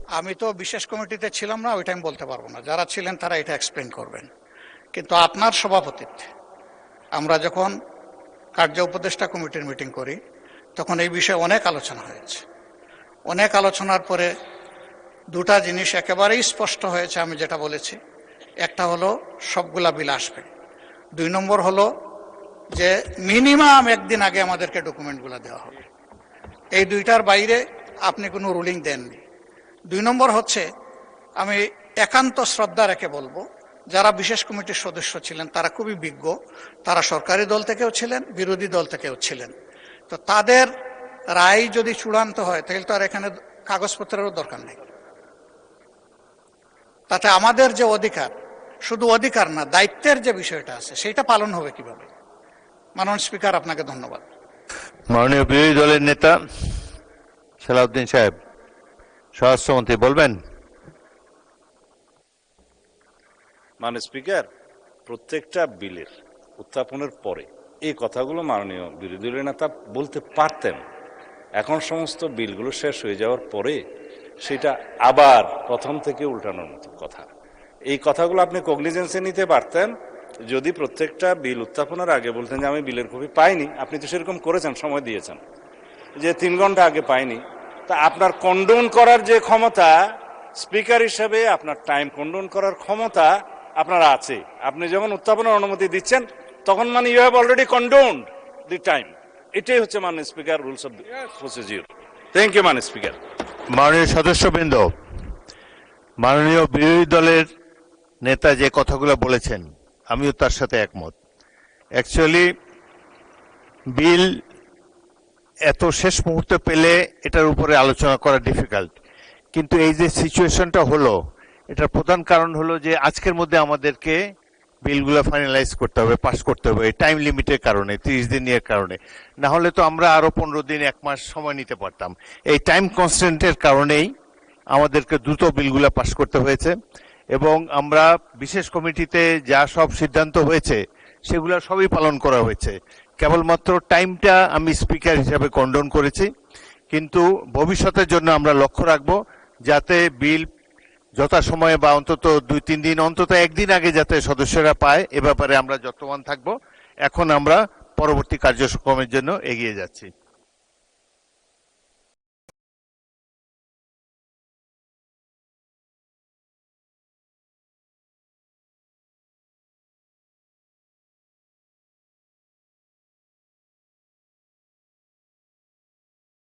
আমি তো বিশেষ কমিটিতে ছিলাম না, ওইটা আমি বলতে পারবো না, যারা ছিলেন তারা এটা এক্সপ্লেন করবেন। কিন্তু আপনার সভাপতিত্বে আমরা যখন কার্য উপদেষ্টা কমিটির মিটিং করি তখন এই বিষয়ে অনেক আলোচনা হয়েছে। অনেক আলোচনার পরে দুটা জিনিস একেবারেই স্পষ্ট হয়েছে, আমি যেটা বলেছি, একটা হলো সবগুলা বিল আসবে, 2 নম্বর হলো যে মিনিমাম একদিন আগে আমাদেরকে ডকুমেন্টগুলো দেওয়া হবে। এই দুইটার বাইরে আপনি কোনো রুলিং দেননি। 2 নম্বর হচ্ছে, আমি একান্ত শ্রদ্ধা রেখে বলবো, যারা বিশেষ কমিটির সদস্য ছিলেন তারা খুবই বিজ্ঞ, তারা সরকারি দল থেকেও ছিলেন, বিরোধী দল থেকেও ছিলেন। তো তাদের রায় যদি চূড়ান্ত হয় তাহলে তো আর এখানে কাগজপত্রেরও দরকার নেই। তাতে আমাদের যে অধিকার, শুধু অধিকার না, দায়িত্বের যে বিষয়টা আছে সেটা পালন হবে কিভাবে? মাননীয় স্পিকার, আপনাকে ধন্যবাদ। মাননীয় বিরোধী দলের নেতা সালাউদ্দিন সাহেব, স্বরাষ্ট্রমন্ত্রী বলবেন। মাননীয় স্পিকার, প্রত্যেকটা বিলের উত্থাপনের পরে এই কথাগুলো মাননীয় বিরোধী দলের নেতা বলতে পারতেন। এখন সমস্ত বিলগুলো শেষ হয়ে যাওয়ার পরে সেটা আবার প্রথম থেকে উল্টানোর মতো কথা। এই কথাগুলো আপনি কগনিজেন্সে নিতে পারতেন যদি প্রত্যেকটা বিল উত্থাপনের আগে বলতেন যে আমি বিলের কপি পাইনি। আপনি তো সেরকম করেছেন, সময় দিয়েছেন যে 3 ঘন্টা আগে পাইনি। তা আপনার কন্ডোন করার যে ক্ষমতা, স্পিকার হিসেবে আপনার টাইম কন্ডোন করার ক্ষমতা আপনার আছে। আপনি যখন উত্থাপনের অনুমতি দিচ্ছেন তখন মানে you have already condoned the time. এটাই হচ্ছে মাননীয় speaker rules of procedure. Thank you মাননীয় স্পিকার। মাননীয় সদস্যবৃন্দ, মাননীয় বিরোধী দলের নেতা যে কথাগুলো বলেছেন আমিও তার সাথে একমত। অ্যাকচুয়ালি বিল এত শেষ মুহূর্তে পেলে এটার উপরে আলোচনা করা ডিফিকাল্ট, কিন্তু এই যে সিচুয়েশনটা হলো এটার প্রধান কারণ হলো যে আজকের মধ্যে আমাদেরকে বিলগুলো ফাইনালাইজ করতে হবে, পাস করতে হবে, টাইম লিমিটের কারণে, 30 দিনের কারণে। না হলে তো আমরা আরো 15 দিন 1 মাস সময় নিতে পারতাম। এই টাইম কনস্ট্যান্টের কারণেই আমাদেরকে দ্রুত বিলগুলো পাস করতে হয়েছে। এবং আমরা বিশেষ কমিটিতে যা সব সিদ্ধান্ত হয়েছে সেগুলো সবই পালন করা হয়েছে। কেবলমাত্র টাইমটা আমি স্পিকার হিসাবে কন্ডোন করেছি, কিন্তু ভবিষ্যতের জন্য আমরা লক্ষ্য রাখবো যাতে বিল যথাসময়ে বা অন্তত 2-3 দিন, অন্তত 1 দিন আগে যাতে সদস্যরা পায়, এ ব্যাপারে আমরা যত্নবান থাকবো। এখন আমরা পরবর্তী কার্যক্রমের জন্য এগিয়ে যাচ্ছি।